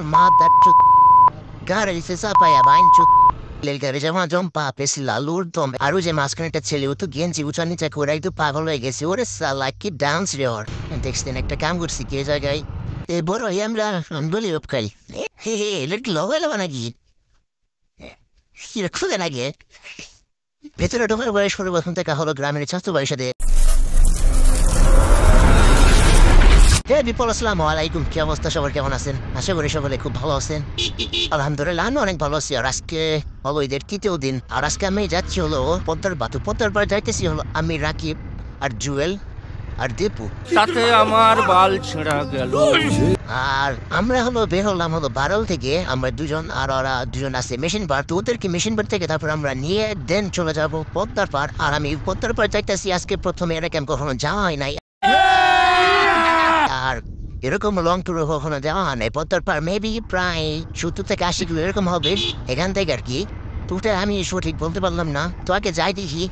mata care li se sapa ya bancho le garage ma jompa pesila lurdom আরো যে মাঝখানেটা ছেলে ও তো গেঞ্জি উঁচা নিচে করে একটু পাগল হয়ে গেছে ওরে সালা কি ডান্স রে ওর দেখছেন একটা কাম করছি কে জায়গায় এ বড় আমরা বলি উপকাই হে হে লেট লগেলা নাকি কি রাখছো নাকি ভেতরে ঢোকার বয়স করে বসন্ত কা হলো গ্রামের ছাত্র বাড়ির হে বিপল আসসালামু আলাইকুম কি অবস্থা সবার কেমন আছেন আশা করি সকলে খুব ভালো আছেন আলহামদুলিল্লাহ আমি অনেক ভালো আছি আর আজকে হলো ঈদের তৃতীয় দিন আর আজকে আমি যাচ্ছি হলো পদ্মার পার যাইতেছি হলো আমি রাকিব আর জুয়েল আর দীপু সাথে আমার বাল ছেঁড়া গেল আর আমরা হলো বের হলাম হলো বারল থেকে আমরা দুজন আর ওরা দুজন আছে মেশিন বার তো ওদেরকে মেশিন বার থেকে তারপর আমরা নিয়ে দেন চলে যাব পদ্মার পার আর আমি পদ্মার পার যাইতেছি আজকে প্রথমে এরকম কখনো যাওয়া হয় নাই আর এরকম লং ট্যুরে কখনো যাওয়া হয় নাই পদ্মার পার মেবি প্রায় 70 থেকে 80 কিলো এরকম হবে এখান থেকে আর কি তোটা আমি সঠিক বলতে পারলাম না তো আগে যাই দেখি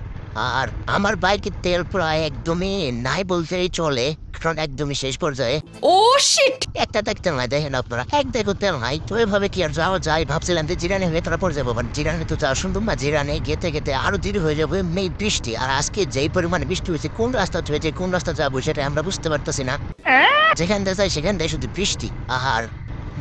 আর আমার বাইকের তেল প্রায় একদমই নাই বলতেই চলে কারণ একদমই শেষ পর্যায়ে ও শিট একটা দেখতে নাই দেখেন আপনারা এক দেখো তেল নাই তো এভাবে কি আর যাওয়া যায় ভাবছিলাম যে জিরানে হয়ে তারপর যাবো বাট জিরানে তো যাওয়া সুন্দর না জিরানে গেতে গেতে আরো দেরি হয়ে যাবে মেয়ে বৃষ্টি আর আজকে যেই পরিমাণে বৃষ্টি হয়েছে কোন রাস্তা হয়েছে কোন রাস্তা যাবো সেটা আমরা বুঝতে পারতেছি না যেখান দিয়ে যাই সেখান দিয়ে শুধু বৃষ্টি আর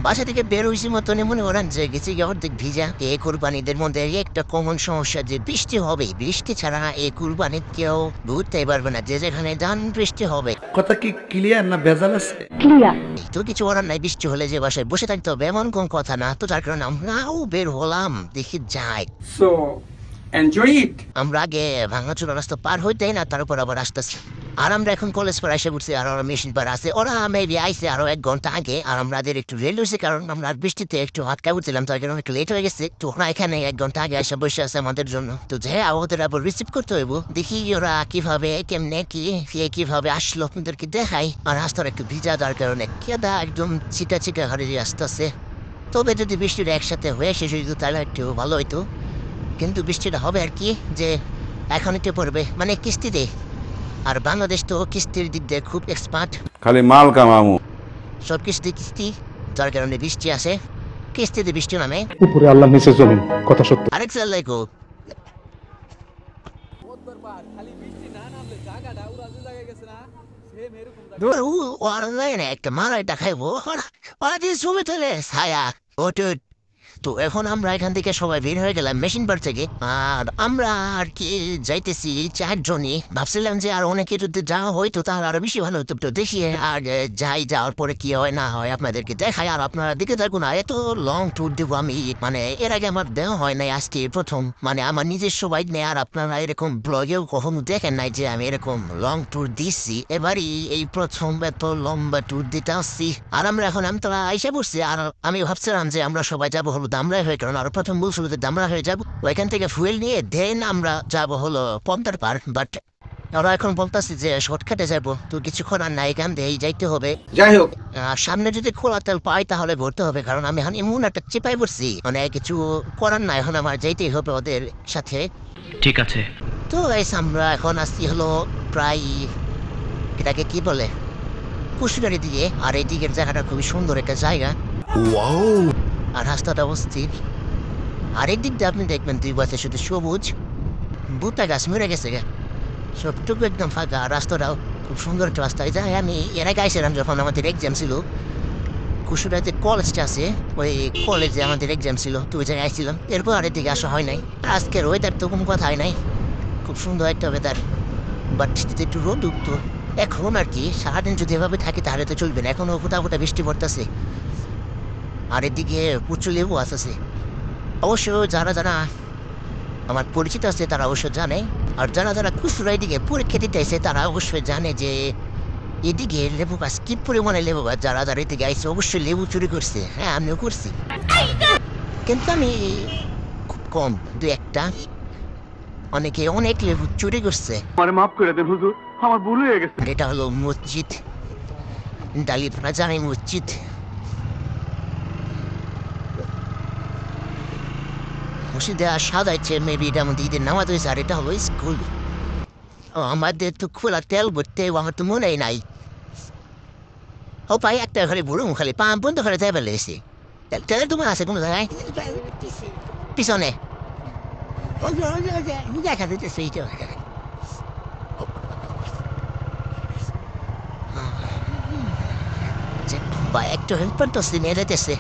বাসা থেকে বের হয়েছি মতনই মনে করেন যে গেছি অর্ধেক ভিজা এই কুরবানিদের মধ্যে একটা কমন সমস্যা যে বৃষ্টি হবে বৃষ্টি ছাড়া এই কুরবানি কেউ ঘুরতেই পারবে না যে যেখানে যান বৃষ্টি হবে কথা কি ক্লিয়ার না ভেজাল আছে তো কিছু করার নাই বৃষ্টি হলে যে বাসায় বসে থাকতে হবে এমন কোন কথা না তো তার কারণে আমরাও বের হলাম দেখি যাই সো এনজয় ইট আমরা আগে ভাঙাচুরা রাস্তা পার হইতেই না তার উপর আবার আসতেছি আর আমরা এখন কলেজ পার এসে পড়ছি আর ওরা মেশিন পার আছে ওরা মেবি আইসে আরো 1 ঘন্টা আগে আর আমাদের একটু রেল হয়েছে কারণ আমরা বৃষ্টিতে একটু হাতকা উঠছিলাম তার কারণে একটু লেট হয়ে গেছে তো ওরা এখানে 1 ঘন্টা আগে এসে বসে আছে আমাদের জন্য তো যে ওদের আবার রিসিভ করতে হইব দেখি ওরা কিভাবে কেমনে কিভাবে আসলো আপনাদেরকে দেখাই আর রাস্তার একটু ভিজা যার কারণে কেদা একদম চিটা হারিয়ে আসতেছে তবে যদি বৃষ্টিটা একসাথে হয়ে শেষ হইতো তাহলে একটু ভালো হইতো কিন্তু বৃষ্টিটা হবে আর কি যে এখন একটু পড়বে মানে কিস্তিতে আর বাংলাদেশ তো কিস্তির দিক দিয়ে খুব এক্সপার্ট খালি মাল কামামু সব কিস্তি যার কারণে বৃষ্টি আসে কিস্তিতে বৃষ্টি নামে উপরে আল্লাহ নিচে জমিন কথা সত্য আরেক সাল লাইকো একটা মারাইটা খাইবো ছবি তোলে ছায়া ওটু তো এখন আমরা এখান থেকে সবাই বের হয়ে গেলাম মেশিন পার থেকে আর আমরা আর কি যাইতেছি 4 জনই ভাবছিলাম যে আর অনেকে যদি যাওয়া হয়তো তাহলে আরো বেশি ভালো হতো তো দেখি আর যাই যাওয়ার পরে কি হয় না হয় আপনাদেরকে দেখাই আর আপনারা দেখে থাকুন না এত লং ট্যুর দেবো আমি মানে এর আগে আমার দেওয়া হয় নাই আজকে প্রথম মানে আমার নিজস্ব বাইক নেই আর আপনারা এরকম ব্লগেও কখনো দেখেন নাই যে আমি এরকম লং ট্যুর দিচ্ছি এবারই এই প্রথম এত লম্বা ট্যুর দিতে আসছি আর আমরা এখন আমতলা আইসা পড়ছি আর আমি ভাবছিলাম যে আমরা সবাই যাবো হলো দামরা হয়ে কারণ আর প্রথম বলছিল যে দামরা হয়ে যাবো ওইখান থেকে ফুয়েল নিয়ে দেন আমরা যাবো হলো পদ্মার পার বাট ওরা এখন বলতেছি যে শর্টকাটে যাবো তো কিছু করার নাই এখান দিয়ে যাইতে হবে যাই হোক সামনে যদি খোলা তেল পাই তাহলে ভরতে হবে কারণ আমি এখন এমন একটা চেপাই পড়ছি মানে কিছু করার নাই এখন আমার যাইতেই হবে ওদের সাথে ঠিক আছে তো গাইস আমরা এখন আসছি হলো প্রায় এটাকে কি বলে কুশিয়ারি দিয়ে আর এই দিকের জায়গাটা খুবই সুন্দর একটা জায়গা আর রাস্তাটা অস্থির আরেক দিক দিয়ে আপনি দেখবেন 2 পাশে শুধু সবুজ বুটা গাছ মরে গেছে সবটুকু একদম ফাঁকা আর রাস্তাটাও খুব সুন্দর একটা রাস্তা এই জায়গায় আমি এর আগে আইছিলাম যখন আমাদের এক্সাম ছিল কুশুরাতে কলেজটা আছে ওই কলেজে আমাদের এক্সাম ছিল তো ওই জায়গায় আইছিলাম এরপর আরেক দিকে আসা হয় নাই আজকের ওয়েদার তো কোনো কথাই নাই খুব সুন্দর একটা ওয়েদার বাট একটু রোদ উঠতো এখন আর কি সারাদিন যদি এভাবে থাকে তাহলে তো চলবে না এখনও ফোটা বৃষ্টি পড়তেছে আর এদিকে প্রচুর লেবু আসছে অবশ্য যারা আমার পরিচিত আছে তারা অবশ্য জানে আর যারা কুসুরা এদিকে পরীক্ষা দিতে আসে তারা অবশ্যই জানে যে এদিকে লেবু গাছ কি পরিমাণে লেবু গাছ যারা এদিকে আইসে অবশ্যই লেবু চুরি করছে হ্যাঁ আমিও করছি কিন্তু আমি খুব কম 2-1টা অনেকে অনেক লেবু চুরি করছে মাফ করে দেন হুজুর আমার ভুল হয়ে গেছে এটা হলো মসজিদ ডালিপাড়া জামি মসজিদ মসজিদে আর সাজাইছে মেবি এটা আমাদের ঈদের নামাজ হয়েছে আর এটা হলো স্কুল আমাদের তো খোলা তেল ভরতে আমার তো মনেই নাই ও পাই একটা ঘরে বুড়ো খালি পাম্প বন্ধ করে দেবে লেগেছে তেলের দোকান আছে কোনো জায়গায় পিছনে দেখা দিতেছে এইটা বা একটু হেল্পার তো নিয়ে যেতেছে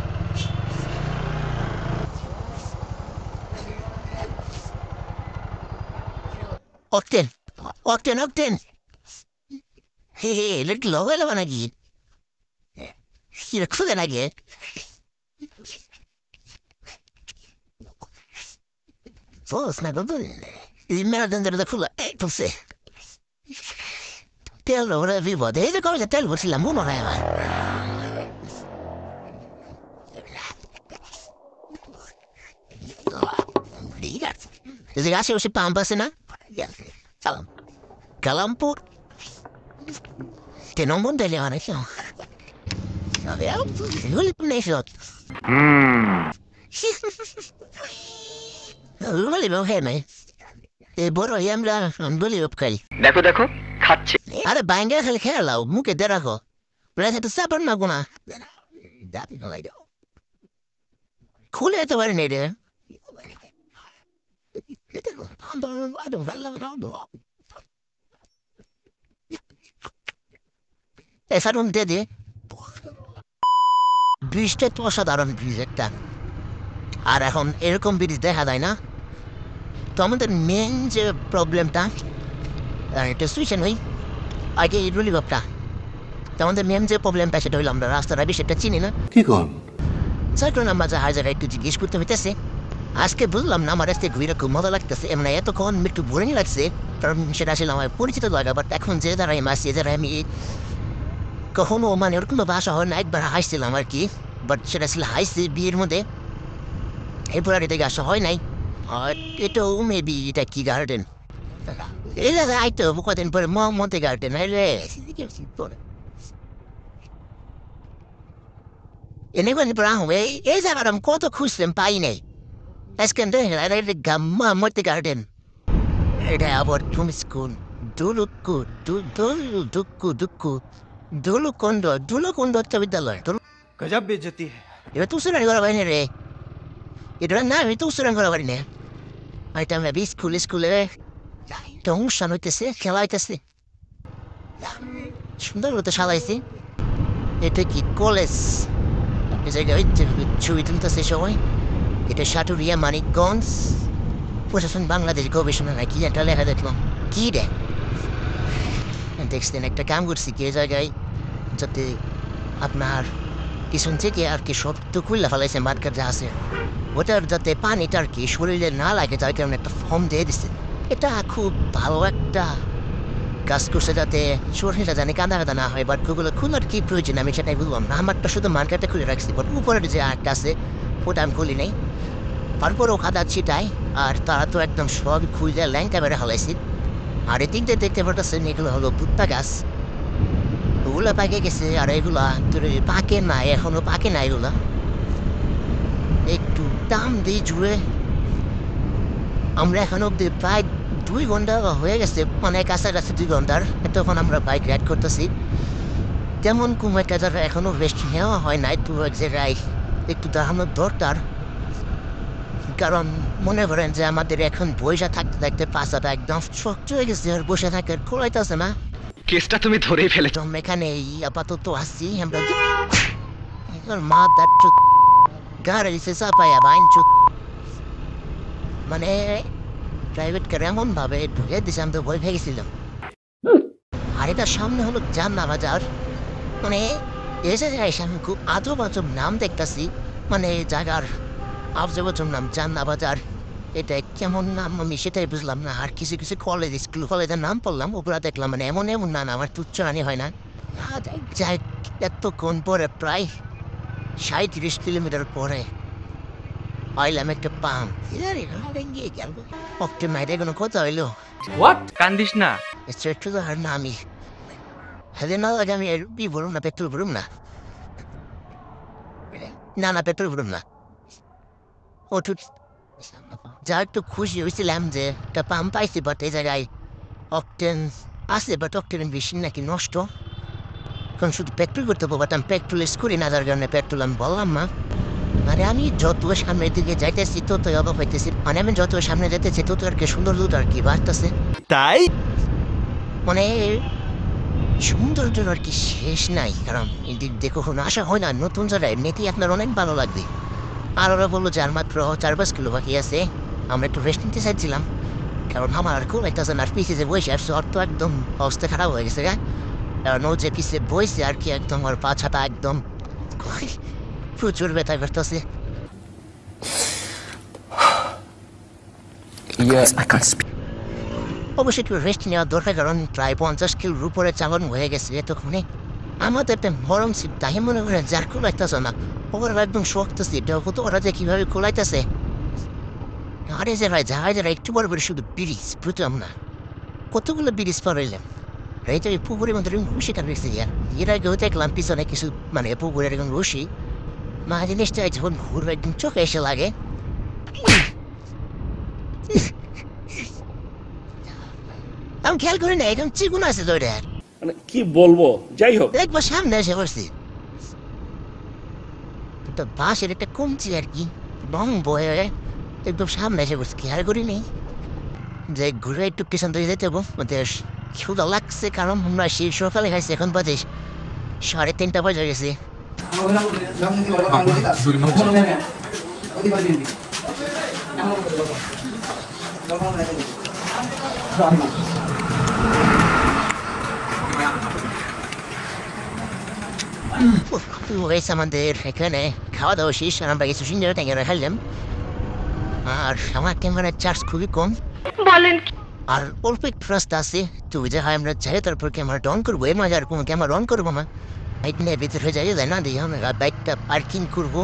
অক্টেন অক্টেন অক্টেন হে হে লিটল লগে নাকি খুলে নাকি snacka il merda da fulla forse te allora vivo delle cose te lo si la muno era liga se gasi o si pampa se na kalampo te non monte le ane no aveva io li prendo বলি হেমে এ বড় আমরা বলি উপকারি দেখো দেখো খাচ্ছে আরে বাইঙ্গা খালি খেয়ে লাও মুখে দে রাখো বলে তো সাবার না গুনা দাবি নলাই দাও খুলে তো পারি নেই রে এসারুন দে দে ব্রিজটা তো অসাধারণ ব্রিজ একটা আর এখন এরকম ব্রিজ দেখা যায় না তো আমাদের মেন যে প্রবলেমটা এটা সুইচেন হই আগে রুলি বাপটা তো আমাদের মেন যে প্রবলেমটা সেটা হইলো আমরা রাস্তাটা বেশি একটা চিনি না কি কন যার কারণে আমরা জাহাজ একটু জিজ্ঞেস করতে হইতেছে আজকে বুঝলাম না আমার রাস্তায় ঘুরে খুব মজা লাগতেছে এমন এতক্ষণ একটু বোরিং লাগছে কারণ সেটা আসলে আমার পরিচিত জায়গা বাট এখন যে দ্বারা আমি আসছি যারা আমি কখনো মানে ওরকমভাবে আসা হয় না একবার হাসছিলাম আর কি বাট সেটা আসলে হাসছি বিয়ের মধ্যে এরপর আর এদিকে আসা হয় নাই আর এটাও মেবি এটা কি গার্ডেন এটা আইতো কদিন পরে মতে গার্ডেন রে এনে কোন প্রাণ এই জায়গাটা আমি কত খুঁজলাম পাই নাই আজকে গাম্মা মতে গার্ডেন এটা আবার তুমি স্কুল দুলুক্কু দুক্কু দুক্কু দুলুকুন্ড দুলুকুন্ড উচ্চ বিদ্যালয় গজব বেজতি এবার তুসুরানি করা বাইনি রে এটা না আমি তো উচ্চারণ করা পারি না এটা আমি স্কুলে একটা অনুষ্ঠান হইতেছে খেলা হইতেছে সুন্দর মতো সাজাইছি এটা কি কলেজ এই জায়গায় ছবি তুলতেছে সবাই এটা সাটুরিয়া মানিকগঞ্জ প্রশাসন বাংলাদেশ গবেষণা নাকি একটা লেখা দেখলাম কি রে দেখছেন একটা কাম করছি কি জায়গায় যাতে আপনার পিছন থেকে আর কি সব তো খুললে ফেলাইছে মার্কেট যা আছে ওটার যাতে পানিটা আর কি শরীরে না লাগে তার কারণে একটা ফর্ম দিয়ে দিচ্ছে এটা খুব ভালো একটা কাজ করছে যাতে শরীরটা জানি কাঁদা কাঁদা না হয় বাট ওগুলো খোলার কি প্রয়োজন আমি সেটাই বললাম না আমারটা শুধু মার্কেটে খুলে রাখছি বাট উপরের যে আটটা আছে ওটা আমি খুলি নেই তারপরেও খাদা ছিটাই আর তারা তো একদম সব খুঁজে ল্যাংটা বেড়ে ফেলাইছি আর এই দিকটা দেখতে পারতেছেন এগুলো হলো ভুট্টা গাছ ওগুলো পাকে গেছে আর এগুলা তোর পাকে নাই এখনো পাকে নাই এগুলা একটু দাম দিই জুড়ে আমরা এখন অব্দি প্রায় 2 ঘন্টা হয়ে গেছে অনেক কাছাকাছি 2 ঘন্টার তখন আমরা বাইক রাইড করতেছি তেমন কোনো একটা জায়গা এখনো রেস্ট নেওয়া হয় নাই তো এক জায়গায় একটু দাঁড়ানোর দরকার কারণ মনে করেন যে আমাদের এখন বসে থাকতে থাকতে পাশাটা একদম শক্ত হয়ে গেছে আর বসে থাকার খোলাইতেছে না কেসটা তুমি ধরেই ফেলে তো এখানে আপাতত আসছি আমরা মা দাঁড় গাড়ি দিচ্ছে চাপাইয়া বাইন মানে প্রাইভেট কার এমন ভাবে ঢুকে দিছে আমি তো ভয় পেয়ে গেছিলাম আর এটার সামনে হলো জান্না বাজার মানে এসে এসে আমি খুব আজব আজব নাম দেখতেছি মানে জায়গার আজব আজব নাম জান্না বাজার এটা কেমন নাম আমি সেটাই বুঝলাম না আর কিছু কিছু কলেজ স্কুল কলেজের নাম পড়লাম ওগুলা দেখলাম মানে এমন এমন না আমার তুচ্ছ আনি হয় না যাই এতক্ষণ পরে প্রায় 37 কিলোমিটার পরে আইলাম একটা পাম অক্টে মাইরে কোনো কথা হইলো হোয়াট কান্দিস না একটু তো আর না আমি হ্যাঁ না আগে আমি বলুন না পেট্রোল ভরুম না না পেট্রোল ভরুম না ও ঠিক যা একটু খুশি হয়েছিলাম যে একটা পাম পাইছি বাট এই জায়গায় অক্টেন আছে বাট অক্টেন বেশি নাকি নষ্ট কারণ শুধু পেট্রোল করতে পারতাম পেট্রোল স্কুলে না যার কারণে পেট্রোল আমি বললাম না মানে আমি যত সামনের দিকে যাইতেছি ততই অবাক হইতেছি, মানে আমি যত সামনে যাইতেছি তত আর কি সুন্দর আর কি বাড়তেছে, তাই মানে সৌন্দর্যের আর কি শেষ নাই। কারণ এদিক দিয়ে কখনো আসা হয় না, নতুন জায়গায় এমনিতেই আপনার অনেক ভালো লাগবে। আর ওরা বললো যে আর মাত্র 4-5 কিলো বাকি আছে, আমরা একটু রেস্ট নিতে চাইছিলাম, কারণ আমার আর খুব একটা আর পিছিয়ে যে বসে আসছে ওর তো একদম অবস্থা খারাপ হয়ে গেছে। কারণ ও যে পিছিয়ে বইছে আর কি একদম ওর পাছাটা একদম প্রচুর ব্যথা করতেছে। অবশ্যই একটু রেস্ট নেওয়ার দরকার, কারণ প্রায় 50 কিলোর উপরে চালানো হয়ে গেছে এতক্ষণে। আমাদের একটা মরম সিট তাই মনে করেন যার খোলাইতেছে না, ওরা একদম শক্ত সিট, ওরা যে কীভাবে খোলাইতেছে। আরে যে ভাই যাই যারা একটু বড় করে শুধু ব্রিজ বুঝলাম না, কতগুলো ব্রিজ পার হইলাম। এই তো এই পুকুরের মধ্যে রুশি কান রেখেছে, এর আগেও দেখলাম পিছনে কিছু মানে পুকুরের একদম রুশি, মা জিনিসটা যখন ঘুরবে একদম চোখে এসে লাগে। আমি খেয়াল করি না একদম চিকুন আছে তো এটা, মানে কি বলবো, যাই হোক একবার সামনে এসে পড়ছি তো বাঁশের একটা কমছি আর কি, রং বয়ে একদম সামনে এসে পড়ছি, খেয়াল করি নেই যে ঘুরে একটু পিছন থেকে যেতে হবো। ক্ষুদা লাগছে কারণ আমরা সেই সকালে খাইছি, এখন বাজে 3:30 বাজে গেছে। আমাদের এখানে খাওয়া দাওয়া শেষ, আর আমরা কিছু সুন্দর ট্যাঙ্গেরা খাইলাম। আর আমার ক্যামেরার চার্জ খুবই কম বলেন, আর অল্প একটু রাস্তা আছে, তো যে হয় আমরা যাই তারপর ক্যামেরাটা অন করবো। এর মাঝে আর কোনো ক্যামেরা অন করবো না, বাইক নিয়ে ভিতরে হয়ে যাই না দিয়ে আমরা বাইকটা পার্কিং করবো।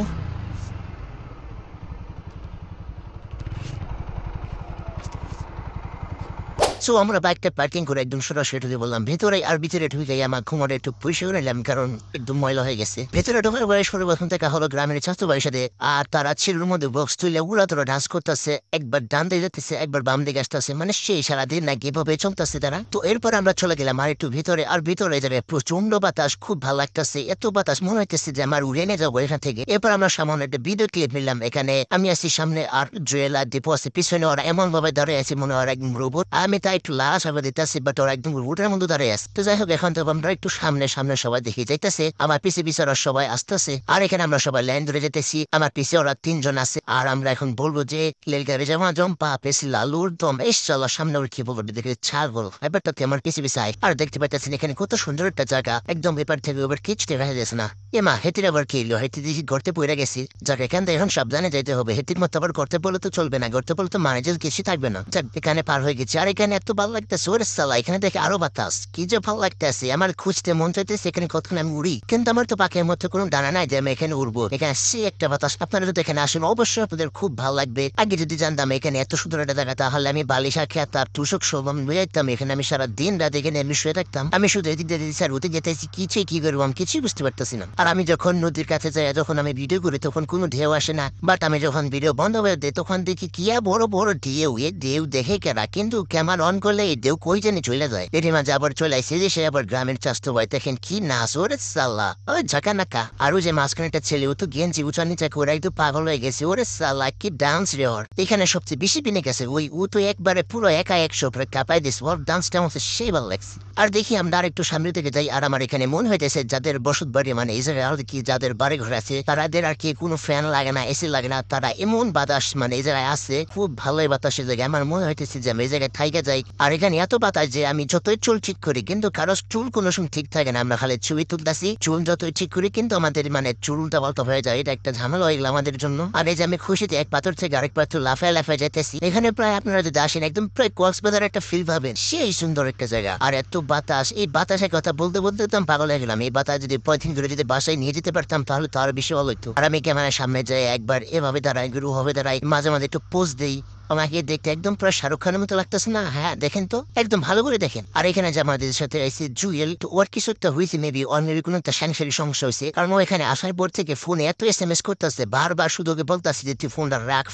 সো আমরা বাইকটা পার্কিং করে একদম সরাসরি ঢুকে বললাম ভেতরে, আর ভিতরে ঢুকে আমার ঘুমারে একটু পরিষ্কার করে নিলাম কারণ একদম ময়লা হয়ে গেছে। ভেতরে ঢোকার বয়স পরিবর্তন থেকে হলো গ্রামের স্বাস্থ্য বাড়ির সাথে, আর তারা ছিলুর মধ্যে বক্স তুলে উড়া তোরা ডান্স করতেছে, একবার ডান দিকে যেতেছে একবার বাম দিকে আসতেছে, মানে সেই সারাদিন নাকি এভাবে চলতেছে তারা। তো এরপর আমরা চলে গেলাম আর একটু ভিতরে, আর ভিতরে যাবে প্রচন্ড বাতাস, খুব ভালো লাগতেছে, এত বাতাস মনে হইতেছে যে আমার উড়ে নিয়ে যাবো এখান থেকে। এরপর আমরা সামনে একটা ভিডিও ক্লিপ নিলাম, এখানে আমি আছি সামনে আর জুয়েল আর দীপু আছে পিছনে, ওরা এমন ভাবে দাঁড়িয়ে আছে মনে হয় একদম রোবট, আমি তাই একটু লাশ হবে দিতেছি, বাট ওরা একদম রোবটের মধ্যে দাঁড়িয়ে আছে। তো যাই হোক এখন তো আমরা একটু সামনে সামনে সবাই দেখে যাইতেছে, আমার পিছে পিছে ওরা সবাই আসতেছে, আর এখানে আমরা সবাই লাইন ধরে যেতেছি, আমার পিছে ওরা 3 জন আছে। আর আমরা এখন বলবো যে রেলগাড়ি জামা জম্পা পেছি লালুর দম এস চলো সামনে ওর কি বলবো দেখে ছাগল এবারটা আমার পিছে পিছে আয়। আর দেখতে পাইতেছেন এখানে কত সুন্দর একটা জায়গা, একদম এবার থেকে ওবার কিচতে দেখা যাচ্ছে না। এ মা হেতির আবার কি এলো, হেতি দেখি গর্তে পড়ে গেছি, যাক এখান থেকে এখন সাবধানে যাইতে হবে, হেতির মতো আবার গর্তে পড়লে তো চলবে না, গর্তে পড়লে তো ম্যানেজার কিছু থাকবে না। যাক এখানে পার হয়ে গেছে, আর এখানে এত ভালো লাগতেছে ওরে সালা, এখানে দেখে আরো বাতাস কি যে ভালো লাগতেছে, আমার খুঁজতে মন চাইতেছে এখানে কতক্ষণ আমি উড়ি, কিন্তু আমার তো পাখির মধ্যে কোনো ডানা নাই যে আমি এখানে উড়বো। এখানে সে একটা বাতাস, আপনারা যদি এখানে আসেন অবশ্যই আপনাদের খুব ভালো লাগবে। আগে যদি জানতাম এখানে এত সুন্দর একটা জায়গা, তাহলে আমি বালিশা খেয়ে তার তুষক শোভম নিয়ে যেতাম, এখানে আমি সারা দিন রাত এখানে আমি শুয়ে থাকতাম। আমি শুধু এদিক দিয়ে স্যার উঠে যেতেছি, কি করবো আমি কিছুই বুঝতে পারতেছি না। আর আমি যখন নদীর কাছে যাই, যখন আমি ভিডিও করি তখন কোনো ঢেউ আসে না, বাট আমি যখন ভিডিও বন্ধ হয়ে দিই তখন দেখি কি বড় বড় ঢেউ, এ ঢেউ দেখে কেনা, কিন্তু ক্যামেরা অন করলে এই ঢেউ কই জানি চলে যায়। এটি মাঝে আবার চলে আসছে যে সে আবার গ্রামের চাষতো ভাই, দেখেন কি নাচ ওরে সাল্লা, ওই ঝাঁকা নাকা। আরো যে মাঝখানে একটা ছেলে ও তো গেঞ্জি উঁচা নিচে করে একটু পাগল হয়ে গেছে, ওরে সাল্লা কি ডান্স রে ওর। এখানে সবচেয়ে বেশি বিনে গেছে ওই ও তো একবারে পুরো একা 100 কাঁপাই দিস, ওর ডান্সটা আমার সেই ভালো লাগছে। আর দেখি আমরা আর একটু সামনে থেকে যাই, আর আমার এখানে মনে হইতেছে যাদের বসত বাড়ি মানে এই জায়গায় আর কি যাদের বাড়ি ঘর আছে তাদের আর কি কোনো ফ্যান লাগে না, এসি লাগে না, তারা এমন বাতাস মানে এই জায়গায় আছে, খুব ভালোই বাতাসের জায়গায়। আমার মনে হইতেছে যে আমি এই জায়গায় থাইকা যাই। আর এখানে এত বাতাস যে আমি যতই চুল ঠিক করি কিন্তু কারো চুল কোনো সময় ঠিক থাকে না, আমরা খালি ছবি তুলতেছি, চুল যতই ঠিক করি কিন্তু আমাদের মানে চুলটা বলতে হয়ে যায়, এটা একটা ঝামেলা হয়ে গেল আমাদের জন্য। আর এই যে আমি খুশিতে এক পাথর থেকে আরেক পাথর লাফায় লাফায় যেতেছি, এখানে প্রায় আপনারা যদি আসেন একদম প্রায় কক্সবাজার একটা ফিল পাবেন, সেই সুন্দর একটা জায়গা। আর এত বাতাস, এই বাতাসের কথা বলতে বলতে তো আমি পাগল হয়ে গেলাম। এই বাতাস যদি পলিথিন করে যদি বাসায় নিয়ে যেতে পারতাম তাহলে তো আরো বেশি ভালো হতো। আর আমি ক্যামেরার সামনে যাই একবার এভাবে দাঁড়াই, গুরু হবে দাঁড়াই, মাঝে মাঝে একটু পোজ দেই, আমাকে দেখতে একদম পুরো শাহরুখ খানের মতো লাগতেছে না? হ্যাঁ দেখেন তো, একদম ভালো করে দেখেন। আর এখানে যে আমাদের সাথে আছে জুয়েল, তো ওর কিছু একটা হয়েছে, মেবি ওর মেবি কোনো একটা সাংসারিক সমস্যা হয়েছে, কারণ ও এখানে আসার পর থেকে ফোনে এত SMS করতেছে, বারবার শুধু ওকে বলতেছে যে তুই ফোনটা রাখ,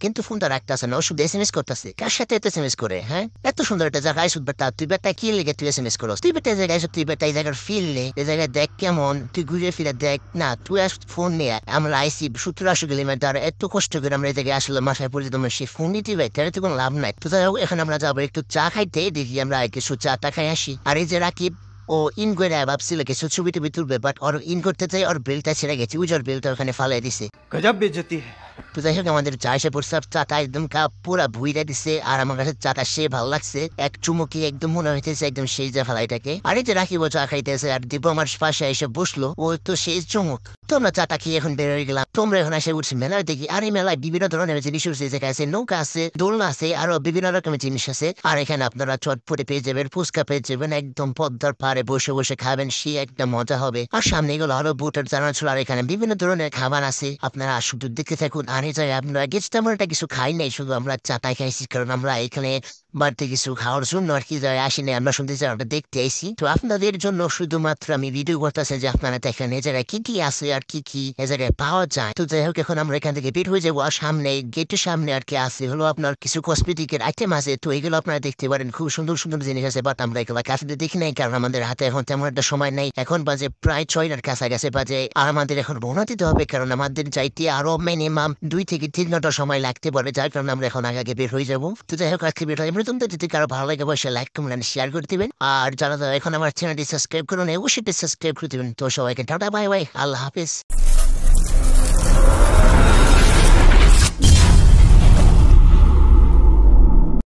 কিন্তু ফোনটা রাখতেছে না, ও শুধু SMS করতেছে। কার সাথে এত SMS করে? হ্যাঁ, এত সুন্দর একটা জায়গায় শুধু বেটা, তুই বেটা কি লেগে তুই SMS করস? তুই বেটা এই জায়গায় এসে তুই বেটা এই জায়গার ফিল নে, এই জায়গায় দেখ কেমন, তুই ঘুরে ফিরে দেখ না, তুই আস ফোন নিয়ে আমরা আইসি 70-80 কিলোমিটার, এত কষ্ট করে আমরা এই জায়গায় আসলে মাসায় পড়ে তোমার সেই ফোন নিতে ভাই, তাহলে তো কোনো লাভ নাই। তো যাই হোক, এখন আমরা যাবো একটু চা খাইতে, দেখি আমরা কিছু চা টা খাই আসি। আর এই যে রাকিব, ও ইন করে ভাবছিল কিছু ছবি টবি তুলবে, বাট ওর ইন করতে চাই ওর বেলটা ছেড়ে গেছে, উজোর বেলটা ওখানে ফালাই দিছে। गजब बेइज्जती है। তো যাই হোক, আমাদের চা এসে পড়ছে, আর চাটা একদম পুরা ভুইরা দিছে, আর আমার কাছে চাটা সে ভালো লাগছে, এক চুমুকি একদম মনে হইতেছে একদম সেই যে ফালাইটাকে। আর এই যে রাখিব চা খাইতেছে, আর দীপ আমার পাশে এসে বসলো, ও তো সেই চুমুক। তো আমরা চাটা খেয়ে এখন বের হয়ে গেলাম। তোমরা এখন এসে উঠছি মেলায় দেখি, আর এই মেলায় বিভিন্ন ধরনের জিনিস উঠছে, যেখানে আছে নৌকা আছে, দোলনা আছে, আরো বিভিন্ন রকমের জিনিস আছে। আর এখানে আপনারা চটপটে পেয়ে যাবেন, ফুচকা পেয়ে যাবেন, একদম পদ্মার পাড়ে বসে বসে খাবেন, সে একটা মজা হবে। আর সামনে এগুলো আরো বুটের জানানো ছিল, আর এখানে বিভিন্ন ধরনের খাবার আছে, আপনারা শুধু দেখতে থাকুন। আর এই জায়গায় আপনারা গেছি, তেমন একটা কিছু খাই নাই, শুধু আমরা চাটাই খাইছি, কারণ আমরা এখানে বাড়তে কিছু খাওয়ার জন্য আর কি আসিনি, আমরা শুনতে চাই আমরা দেখতে আইসি। তো আপনাদের জন্য শুধুমাত্র আমি ভিডিও করতেছি যে আপনারা দেখেন এ জায়গায় কি কি আছে আর কি কি এ জায়গায় পাওয়া যায়। তো যাই হোক, এখন আমরা এখান থেকে বের হয়ে যাবো, আর সামনে গেটের সামনে আর কি আছে হলো আপনার কিছু কসমেটিকের আইটেম আছে, তো এগুলো আপনারা দেখতে পারেন, খুব সুন্দর সুন্দর জিনিস আছে, বাট আমরা এগুলো কাছে দেখি নাই, কারণ আমাদের হাতে এখন তেমন একটা সময় নেই। এখন বাজে প্রায় 6টার কাছাকাছি বাজে, আর আমাদের এখন রওনা দিতে হবে, কারণ আমাদের যাইতে আরো মিনিমাম 2 থেকে 3 ঘন্টা সময় লাগতে পারে, যার কারণে আমরা এখন আগে বের হয়ে যাবো। তো যাই হোক, আজকে বের হয়ে তোমরা যদি কারো ভালো লাগে বসে লাইক কমেন্ট শেয়ার করে দিবেন, আর যারা এখন আমার চ্যানেলটি সাবস্ক্রাইব করুন অবশ্যই সাবস্ক্রাইব করে দিবেন। তো সবাইকে টাটা বাই বাই, আল্লাহ হাফিজ।